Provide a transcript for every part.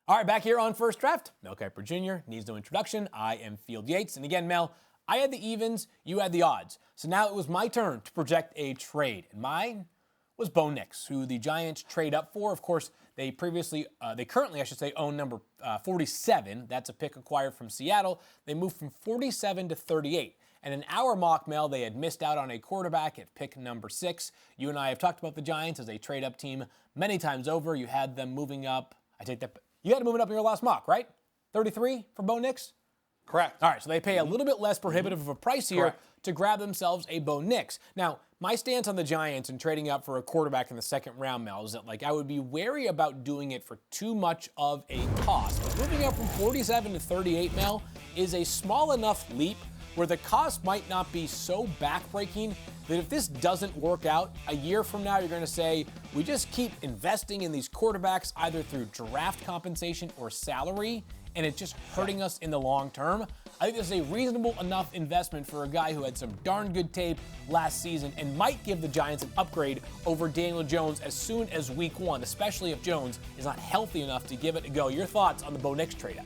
All right, back here on First Draft. Mel Kiper Jr. needs no introduction. I am Field Yates. And again, Mel, I had the evens, you had the odds. So now it was my turn to project a trade. And mine was Bo Nix, who the Giants trade up for. Of course, they currently, own number 47. That's a pick acquired from Seattle. They moved from 47 to 38. And in our mock, Mel, they had missed out on a quarterback at pick number 6. You and I have talked about the Giants as a trade-up team many times over. You had them moving up. You had to move it up in your last mock, right? 33 for Bo Nix? Correct. All right, so they pay a little bit less prohibitive of a price here to grab themselves a Bo Nix. Now, my stance on the Giants and trading up for a quarterback in the second round, Mel, is that I would be wary about doing it for too much of a cost. But moving up from 47 to 38, Mel, is a small enough leap where the cost might not be so backbreaking that if this doesn't work out, a year from now you're going to say, we just keep investing in these quarterbacks either through draft compensation or salary, and it's just hurting us in the long term. I think this is a reasonable enough investment for a guy who had some darn good tape last season and might give the Giants an upgrade over Daniel Jones as soon as week 1, especially if Jones is not healthy enough to give it a go. Your thoughts on the Bo Nix trade-up?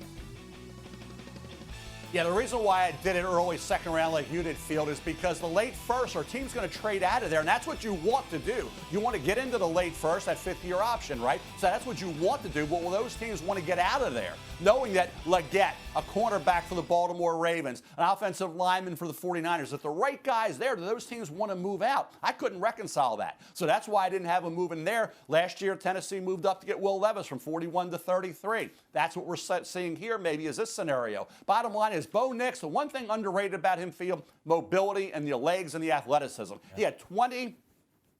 Yeah, the reason why I did it early second round like you did, Field, is because the late first, our team's going to trade out of there, and that's what you want to do. You want to get into the late first, that fifth-year option, right? So that's what you want to do, but those teams want to get out of there, knowing that Leggett, a cornerback for the Baltimore Ravens, an offensive lineman for the 49ers, if the right guy's there, those teams want to move out. I couldn't reconcile that. So that's why I didn't have them moving there. Last year, Tennessee moved up to get Will Levis from 41 to 33. That's what we're seeing here maybe is this scenario. Bottom line is Bo Nix, the one thing underrated about him, Field, mobility and the legs and the athleticism. Yeah. He had 20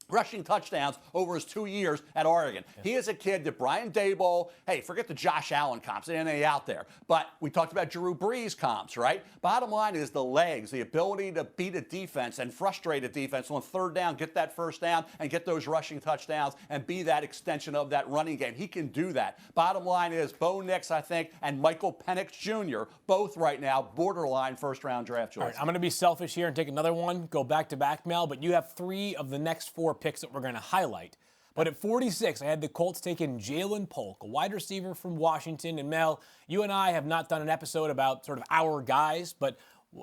rushing touchdowns over his 2 years at Oregon. Yeah. He is a kid that Brian Daboll, hey, forget the Josh Allen comps, they ain't out there. But we talked about Drew Brees comps, right? Bottom line is the legs, the ability to beat a defense and frustrate a defense on third down, get that first down, and get those rushing touchdowns and be that extension of that running game. He can do that. Bottom line is Bo Nix, I think, and Michael Penix Jr., both right now borderline first-round draft choice. All right, I'm going to be selfish here and take another one, go back-to-back, Mel, but you have 3 of the next 4 picks that we're going to highlight. But at 46, I had the Colts taking Jaylyn Polk, a wide receiver from Washington. And Mel, you and I have not done an episode about sort of our guys, but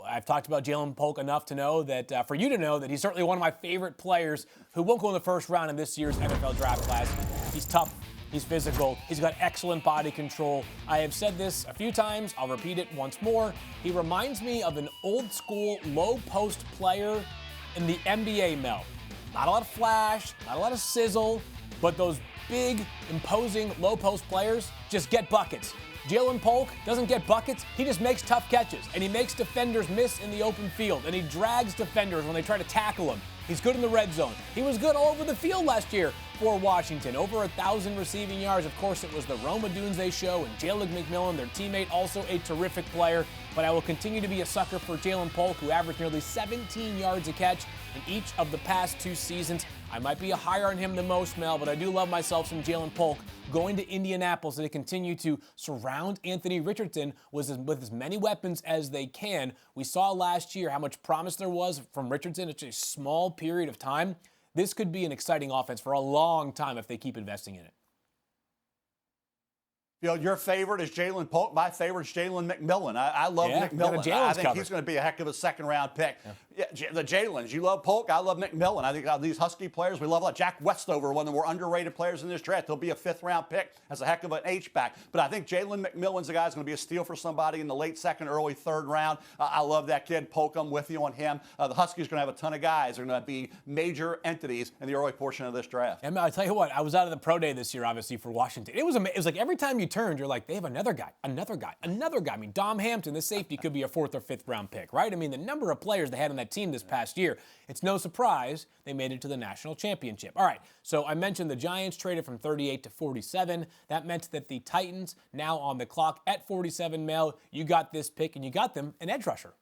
I've talked about Jaylyn Polk enough to know that, for you to know that he's certainly one of my favorite players who won't go in the first round in this year's NFL draft class. He's tough. He's physical. He's got excellent body control. I have said this a few times. I'll repeat it once more. He reminds me of an old school low post player in the NBA, Mel. Not a lot of flash, not a lot of sizzle, but those big, imposing, low-post players just get buckets. Jaylyn Polk doesn't get buckets, he just makes tough catches, and he makes defenders miss in the open field, and he drags defenders when they try to tackle him. He's good in the red zone. He was good all over the field last year for Washington. Over 1,000 receiving yards. Of course, it was the Roma Dunze show, and Jalen McMillan, their teammate, also a terrific player. But I will continue to be a sucker for Jaylyn Polk, who averaged nearly 17 yards a catch in each of the past 2 seasons. I might be higher on him than most, Mel, but I do love myself some Jaylyn Polk. Going to Indianapolis, they continue to surround Anthony Richardson with as many weapons as they can. We saw last year how much promise there was from Richardson in a small period of time. This could be an exciting offense for a long time if they keep investing in it. Your favorite is Jaylyn Polk. My favorite is Jalen McMillan. I love McMillan. I think he's going to be a heck of a second-round pick. Yeah, the Jalen's. You love Polk. I love McMillan. I think these Husky players, we love a lot. Jack Westover, one of the more underrated players in this draft. He'll be a 5th-round pick as a heck of an H-back. But I think Jalen McMillan's the guy who's going to be a steal for somebody in the late 2nd, early 3rd round. I love that kid. Polk, I'm with you on him. The Huskies are going to have a ton of guys. They're going to be major entities in the early portion of this draft. And I'll tell you what, I was out of the pro day this year, obviously, for Washington. It was like every time you turned, you're like, they have another guy. I mean, Dom Hampton, the safety, could be a 4th or 5th round pick, right? I mean, the number of players they had on that team this past year, it's no surprise they made it to the national championship. All right, so I mentioned the Giants traded from 38 to 47. That meant that the Titans, now on the clock at 47, Mel, you got this pick, and you got them an edge rusher.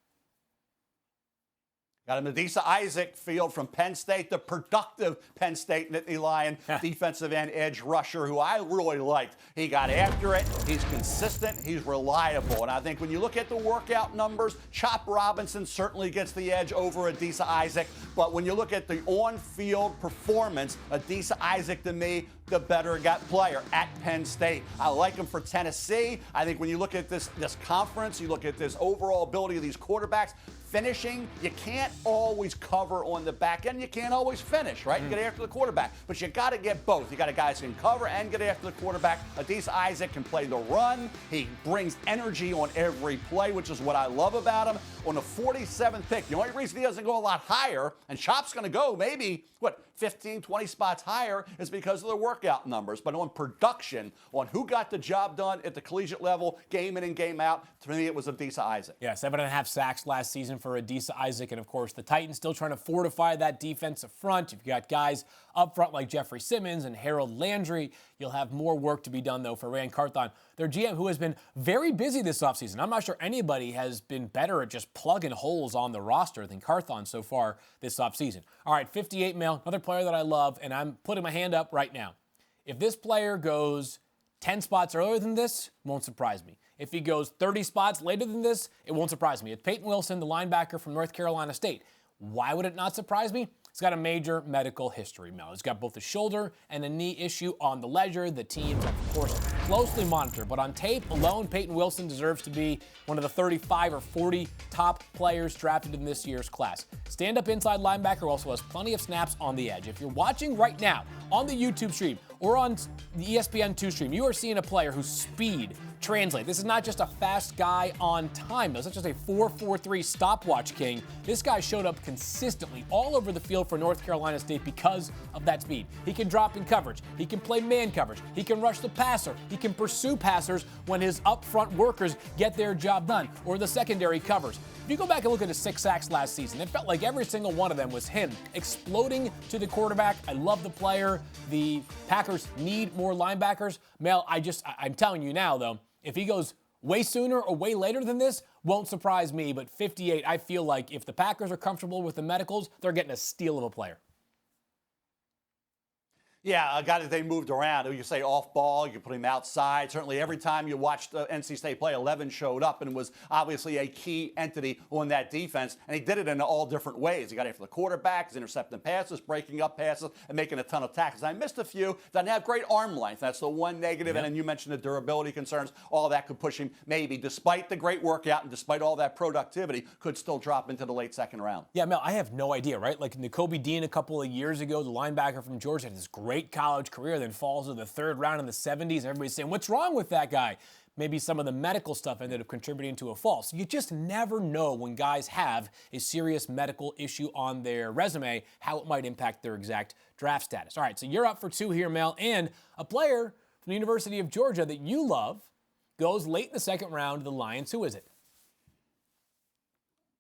Got him Adisa Isaac, Field from Penn State, the productive Penn State Nittany Lion defensive end edge rusher who I really liked. He got after it. He's consistent. He's reliable. And I think when you look at the workout numbers, Chop Robinson certainly gets the edge over Adisa Isaac. But when you look at the on-field performance, Adisa Isaac, to me, the better player at Penn State. I like him for Tennessee. I think when you look at this conference, you look at this overall ability of these quarterbacks, finishing, you can't always cover on the back end. You can't always finish, right? You get after the quarterback. But you got to get both. You got a guy who can cover and get after the quarterback. Adisa Isaac can play the run. He brings energy on every play, which is what I love about him. On the 47th pick, the only reason he doesn't go a lot higher, and Chop's going to go maybe, 15, 20 spots higher, is because of the workout numbers. But on production, on who got the job done at the collegiate level, game in and game out, to me it was Adisa Isaac. Yeah, 7.5 sacks last season for Adisa Isaac. And, of course, the Titans still trying to fortify that defensive front. You've got guys up front like Jeffrey Simmons and Harold Landry. You'll have more work to be done, though, for Rand Carthon, their GM, who has been very busy this offseason. I'm not sure anybody has been better at just plugging holes on the roster than Carthon so far this offseason. All right, 58 male, another player that I love, and I'm putting my hand up right now. If this player goes 10 spots earlier than this, won't surprise me. If he goes 30 spots later than this, it won't surprise me. It's Payton Wilson, the linebacker from North Carolina State. Why would it not surprise me? He's got a major medical history, Mel. He's got both a shoulder and a knee issue on the ledger. The teams, of course, closely monitor. But on tape alone, Payton Wilson deserves to be one of the 35 or 40 top players drafted in this year's class. Stand-up inside linebacker also has plenty of snaps on the edge. If you're watching right now on the YouTube stream or on the ESPN2 stream, you are seeing a player whose speed translate. This is not just a fast guy on time, though. It's not just a 4.43 stopwatch king. This guy showed up consistently all over the field for North Carolina State because of that speed. He can drop in coverage. He can play man coverage. He can rush the passer. He can pursue passers when his up-front workers get their job done, or the secondary covers. If you go back and look at his 6 sacks last season, it felt like every single one of them was him exploding to the quarterback. I love the player. The Packers need more linebackers. Mel, I'm telling you now, though, if he goes way sooner or way later than this, won't surprise me. But 58, I feel like if the Packers are comfortable with the medicals, they're getting a steal of a player. Yeah, a guy that they moved around. You say off ball, you put him outside. Certainly every time you watched NC State play, 11 showed up and was obviously a key entity on that defense. And he did it in all different ways. He got after the quarterback, he's intercepting passes, breaking up passes, and making a ton of tackles. I missed a few. Doesn't have great arm length. That's the one negative. And then you mentioned the durability concerns. All that could push him maybe, despite the great workout and despite all that productivity, could still drop into the late second round. Yeah, Mel, I have no idea, right? Like Nakobe Dean a couple of years ago, the linebacker from Georgia, had this great college career, then falls to the third round in the 70s. Everybody's saying, what's wrong with that guy? Maybe some of the medical stuff ended up contributing to a fall. So you just never know when guys have a serious medical issue on their resume, how it might impact their exact draft status. All right, so you're up for 2 here, Mel, and a player from the University of Georgia that you love goes late in the second round to the Lions. Who is it?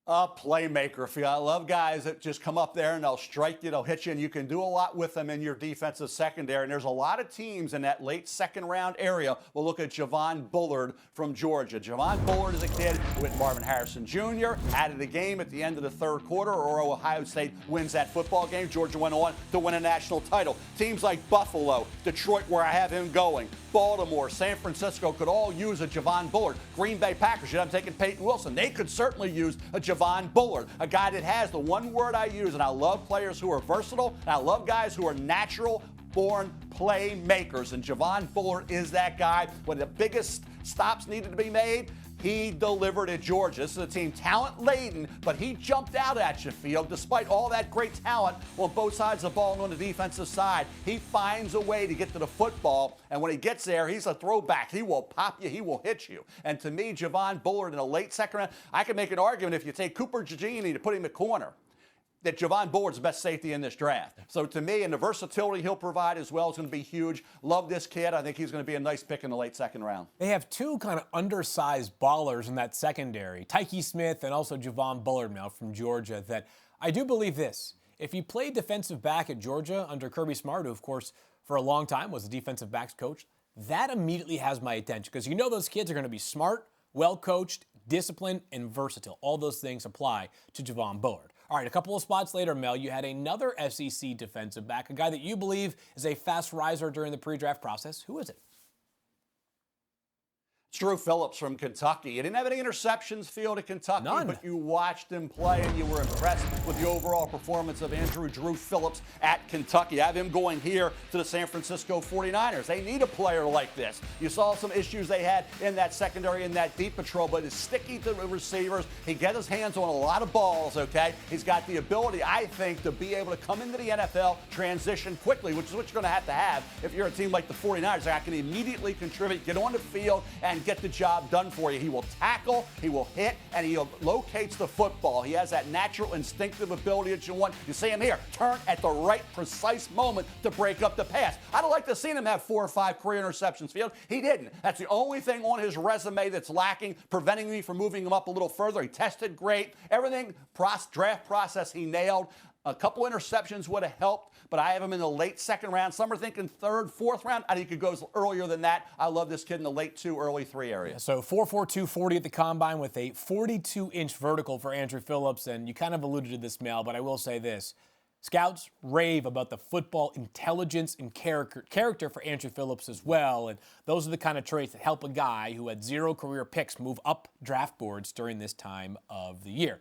A playmaker. I love guys that just come up there and they'll strike you, they'll hit you, and you can do a lot with them in your defensive secondary. And there's a lot of teams in that late second round area. We'll look at Javon Bullard from Georgia. Javon Bullard is a kid with Marvin Harrison Jr. added the game at the end of the third quarter, or Ohio State wins that football game. Georgia went on to win a national title. Teams like Buffalo, Detroit, where I have him going, Baltimore, San Francisco could all use a Javon Bullard. Green Bay Packers, I'm taking Payton Wilson. They could certainly use a Javon Bullard, a guy that has the one word I use, and I love players who are versatile, and I love guys who are natural-born playmakers, and Javon Bullard is that guy. When the biggest stops needed to be made, he delivered at Georgia. This is a team talent-laden, but he jumped out at you, Field. Despite all that great talent on both sides of the ball and on the defensive side, he finds a way to get to the football, and when he gets there, he's a throwback. He will pop you. He will hit you. And to me, Javon Bullard in a late second round, I can make an argument if you take Cooper Giggini to put him at corner, that Javon Bullard's the best safety in this draft. So to me, and the versatility he'll provide as well is going to be huge. Love this kid. I think he's going to be a nice pick in the late second round. They have 2 kind of undersized ballers in that secondary, Tyke Smith and also Javon Bullard now from Georgia, that I do believe this. If he played defensive back at Georgia under Kirby Smart, who of course for a long time was the defensive backs coach, that immediately has my attention because you know those kids are going to be smart, well-coached, disciplined, and versatile. All those things apply to Javon Bullard. All right, a couple of spots later, Mel, you had another SEC defensive back, a guy that you believe is a fast riser during the pre-draft process. Who is it? It's Andru Phillips from Kentucky. He didn't have any interceptions, Field, at Kentucky, None. but you watched him play and you were impressed with the overall performance of Drew Phillips at Kentucky. I have him going here to the San Francisco 49ers. They need a player like this. You saw some issues they had in that secondary, in that deep patrol, but he's sticky to the receivers. He gets his hands on a lot of balls, okay? He's got the ability, I think, to be able to come into the NFL, transition quickly, which is what you're going to have if you're a team like the 49ers that can immediately contribute, get on the field, and get the job done for you. He will tackle, he will hit, and he locates the football. He has that natural, instinctive ability that you want. You see him here, turn at the right, precise moment to break up the pass. I'd like to see him have 4 or 5 career interceptions, Field. He didn't. That's the only thing on his resume that's lacking, preventing me from moving him up a little further. He tested great. Everything, draft process, he nailed. A couple interceptions would have helped, but I have him in the late second round. Some are thinking third, fourth round. I think he goes earlier than that. I love this kid in the late 2, early 3 area. So 4.42 240 at the combine with a 42-inch vertical for Andru Phillips, and you kind of alluded to this, Mel, but I will say this. Scouts rave about the football intelligence and character for Andru Phillips as well, and those are the kind of traits that help a guy who had 0 career picks move up draft boards during this time of the year.